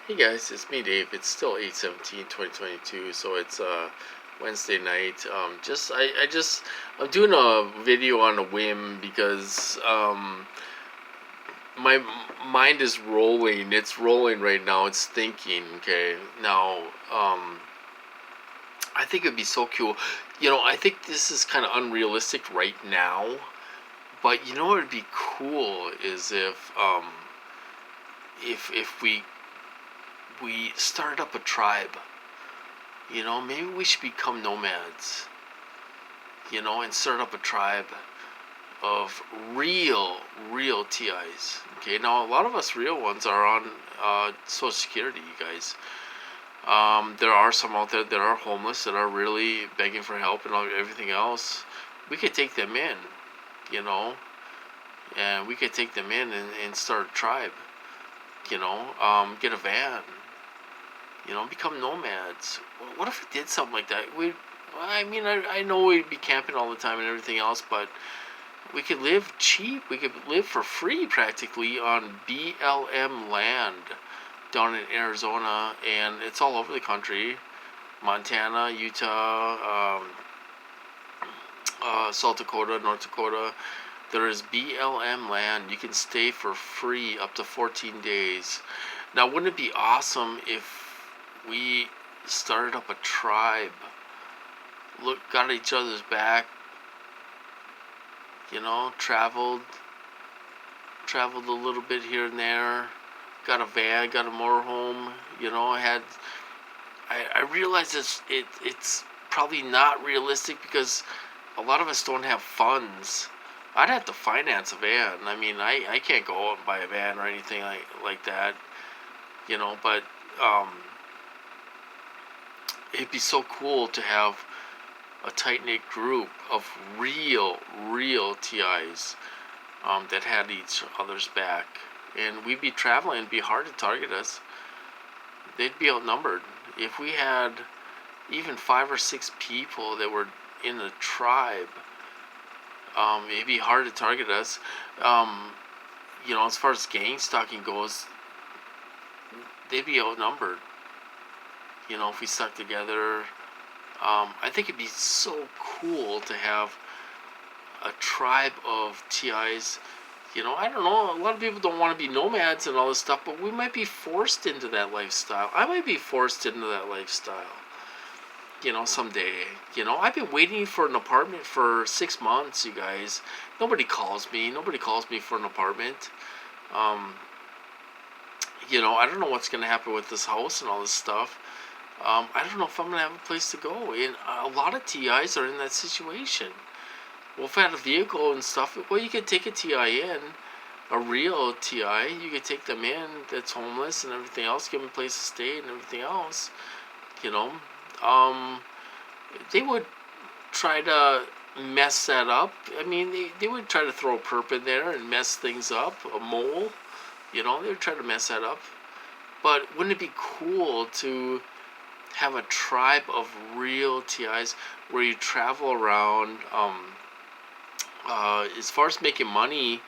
Hey guys, it's me Dave. It's still 8/17/2022, so it's Wednesday night. I'm doing a video on a whim because my mind is rolling. It's rolling right now. It's thinking, okay. Now, I think it'd be so cool. I think this is kind of unrealistic right now, but you know what would be cool is if we started up a tribe. Maybe we should become nomads, and start up a tribe of real TIs. Okay, now a lot of us real ones are on Social Security, you guys. There are some out there that are homeless, that are really begging for help and everything else. We could take them in, you know, and we could take them in and start a tribe, get a van, become nomads. What if we did something like that? I know we'd be camping all the time and everything else, but we could live cheap. We could live for free practically on BLM land down in Arizona, and it's all over the country. Montana, Utah, South Dakota, North Dakota. There is BLM land. You can stay for free up to 14 days. Now, wouldn't it be awesome if we started up a tribe? Got each other's back, traveled a little bit here and there, got a van, got a motorhome, I realize it's probably not realistic because a lot of us don't have funds. I'd have to finance a van. I can't go out and buy a van or anything like that, but um, it'd be so cool to have a tight knit group of real TIs that had each other's back, and we'd be traveling. It'd be hard to target us. They'd be outnumbered. If we had even 5 or 6 people that were in a tribe, it'd be hard to target us. As far as gang stalking goes, they'd be outnumbered. If we stuck together, I think it'd be so cool to have a tribe of TIs. I don't know. A lot of people don't want to be nomads and all this stuff, but we might be forced into that lifestyle. I might be forced into that lifestyle, someday. I've been waiting for an apartment for 6 months, you guys. Nobody calls me. Nobody calls me for an apartment. Um, I don't know what's going to happen with this house and all this stuff. I don't know if I'm going to have a place to go. And a lot of TIs are in that situation. Well, if I had a vehicle and stuff, well, you could take a TI in, a real TI. You could take them in that's homeless and everything else, give them a place to stay and everything else. You know, um, they would try to mess that up. They would try to throw a perp in there and mess things up, a mole. They would try to mess that up. But wouldn't it be cool to have a tribe of real TIs where you travel around? As far as making money,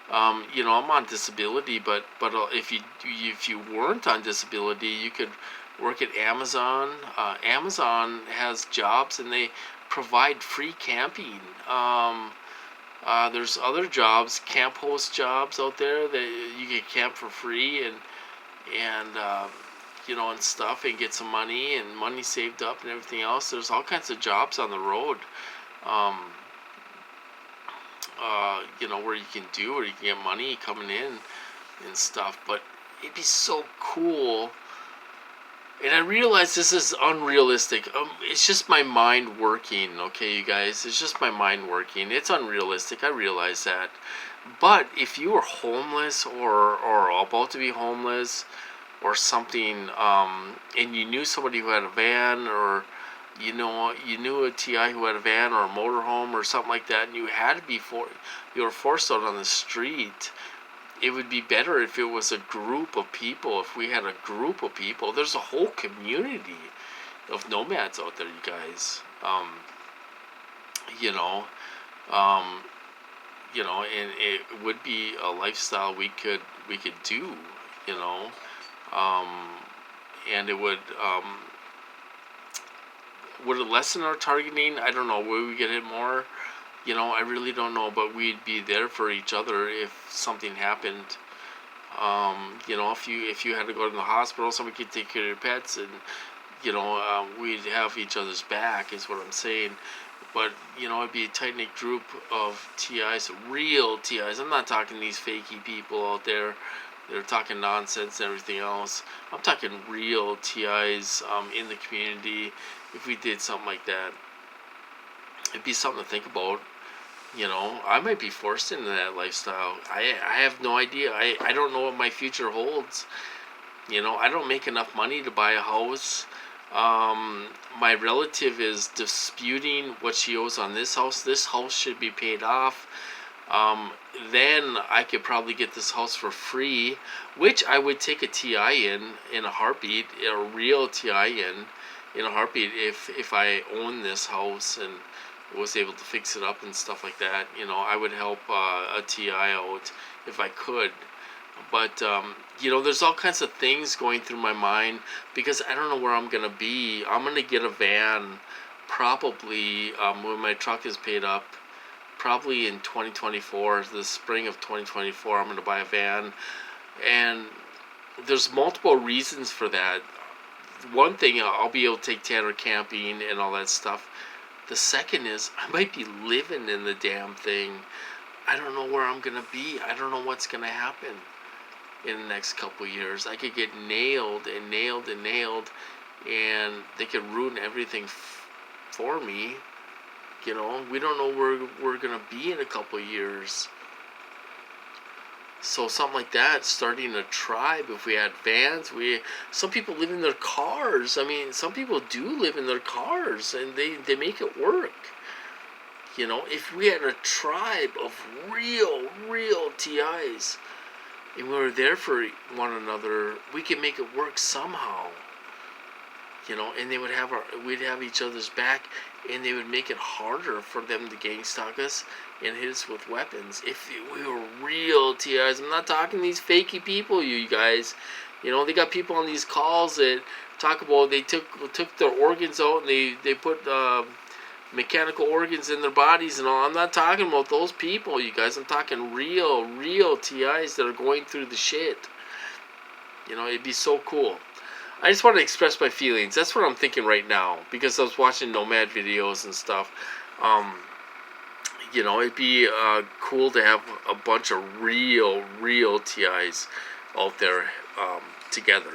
I'm on disability, but if you weren't on disability, you could work at Amazon. Amazon has jobs and they provide free camping. There's other jobs, camp host jobs out there that you can camp for free and stuff, and get some money saved up and everything else. There's all kinds of jobs on the road. Um, where you can get money coming in and stuff. But it'd be so cool. And I realize this is unrealistic. It's just my mind working, okay, you guys? It's just my mind working. It's unrealistic. I realize that. But if you were homeless or about to be homeless or something, and you knew somebody who had a van, or you knew a TI who had a van or a motorhome or something like that, and you were forced out on the street, it would be better if it was a group of people. If we had a group of people, there's a whole community of nomads out there, you guys. You know, um, and it would be a lifestyle we could do. You know, and it would it lessen our targeting? I don't know. Would we get hit more? I really don't know. But we'd be there for each other if something happened. If you had to go to the hospital, somebody could take care of your pets, and we'd have each other's back. Is what I'm saying. But it'd be a tight knit group of TIs, real TIs. I'm not talking these fakey people out there. They're talking nonsense and everything else. I'm talking real TIs in the community. If we did something like that, it'd be something to think about. I might be forced into that lifestyle. I have no idea. I don't know what my future holds. I don't make enough money to buy a house. My relative is disputing what she owes on this house. This house should be paid off. Then I could probably get this house for free, which I would take a TI in a heartbeat, a real TI in a heartbeat if I own this house and was able to fix it up and stuff like that. I would help a TI out if I could. But there's all kinds of things going through my mind because I don't know where I'm gonna be. I'm gonna get a van probably when my truck is paid up. Probably in 2024, the spring of 2024, I'm gonna buy a van, and there's multiple reasons for that. One thing, I'll be able to take Tanner camping and all that stuff. The second is I might be living in the damn thing. I don't know where I'm gonna be. I don't know what's gonna happen in the next couple years. I could get nailed, and they could ruin everything for me. We don't know where we're gonna be in a couple years. So something like that, starting a tribe. If we had vans, some people live in their cars. I mean, some people do live in their cars, and they make it work. If we had a tribe of real TIs, and we were there for one another, we could make it work somehow. And we'd have each other's back, and they would make it harder for them to gang stalk us and hit us with weapons. If we were real TIs, I'm not talking these fakey people, you guys. They got people on these calls that talk about they took their organs out and they put mechanical organs in their bodies and all. I'm not talking about those people, you guys. I'm talking real TIs that are going through the shit. It'd be so cool. I just want to express my feelings. That's what I'm thinking right now because I was watching Nomad videos and stuff. It'd be cool to have a bunch of real TIs out there together.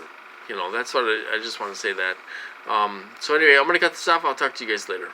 That's what I just want to say that. So anyway, I'm going to cut this off. I'll talk to you guys later.